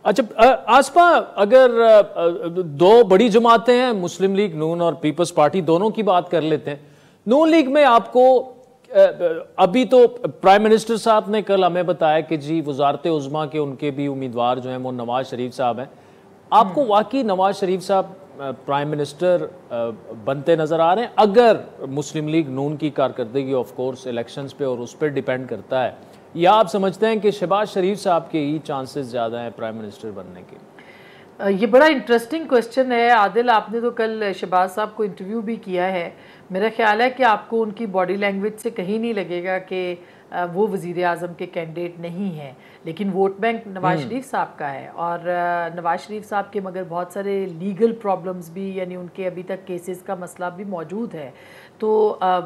अच्छा, आसपा, अगर दो बड़ी जमातें हैं, मुस्लिम लीग नून और पीपल्स पार्टी, दोनों की बात कर लेते हैं। नून लीग में आपको अभी तो प्राइम मिनिस्टर साहब ने कल हमें बताया कि जी वजारत उज़्मा के उनके भी उम्मीदवार जो हैं वो नवाज शरीफ साहब हैं। आपको वाकई नवाज शरीफ साहब प्राइम मिनिस्टर बनते नजर आ रहे हैं? अगर मुस्लिम लीग नून की कारकर्दगी ऑफ कोर्स इलेक्शंस पे और उस पर डिपेंड करता है, या आप समझते हैं कि शहबाज शरीफ साहब के ही चांसेस ज़्यादा हैं प्राइम मिनिस्टर बनने के? ये बड़ा इंटरेस्टिंग क्वेश्चन है आदिल। आपने तो कल शहबाज साहब को इंटरव्यू भी किया है। मेरा ख्याल है कि आपको उनकी बॉडी लैंग्वेज से कहीं नहीं लगेगा कि वो वज़ीर आज़म के कैंडिडेट नहीं हैं, लेकिन वोट बैंक नवाज शरीफ साहब का है। और नवाज शरीफ साहब के मगर बहुत सारे लीगल प्रॉब्लम्स भी, यानी उनके अभी तक केसेस का मसला भी मौजूद है। तो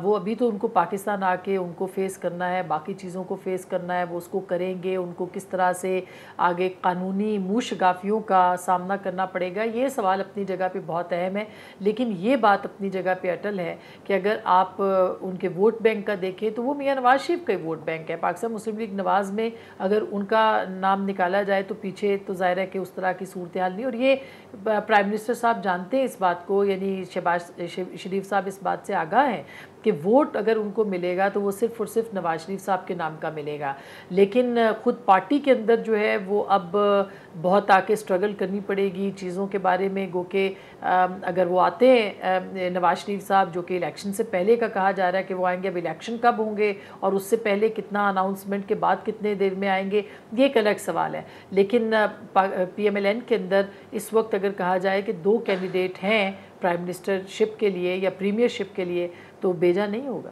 वो अभी तो उनको पाकिस्तान आके उनको फ़ेस करना है, बाकी चीज़ों को फ़ेस करना है, वो उसको करेंगे। उनको किस तरह से आगे कानूनी मुशगाफियों का सामना करना पड़ेगा, ये सवाल अपनी जगह पे बहुत अहम है। लेकिन ये बात अपनी जगह पे अटल है कि अगर आप उनके वोट बैंक का देखें तो वो मियाँ नवाज शरीफ का वोट बैंक है। पाकिस्तान मुस्लिम लीग नवाज़ में अगर उनका नाम निकाला जाए तो पीछे तो ज़ाहिर है कि उस तरह की सूरत हाल नहीं। और ये प्राइम मिनिस्टर साहब जानते हैं इस बात को, यानी शहबाज शरीफ साहब इस बात से आगाह हैं कि वोट अगर उनको मिलेगा तो वो सिर्फ़ और सिर्फ नवाज शरीफ साहब के नाम का मिलेगा। लेकिन ख़ुद पार्टी के अंदर जो है वो अब बहुत आके स्ट्रगल करनी पड़ेगी चीज़ों के बारे में। गो के अगर वो आते हैं नवाज शरीफ साहब, जो कि इलेक्शन से पहले का कहा जा रहा है कि वो आएंगे, अब इलेक्शन कब होंगे और उससे पहले कितना अनाउंसमेंट के बाद कितने देर में आएंगे, ये एक अलग सवाल है। लेकिन PMLN के अंदर इस वक्त अगर कहा जाए कि 2 कैंडिडेट हैं प्राइम मिनिस्टरशिप के लिए या प्रीमियरशिप के लिए, तो बेजा नहीं होगा।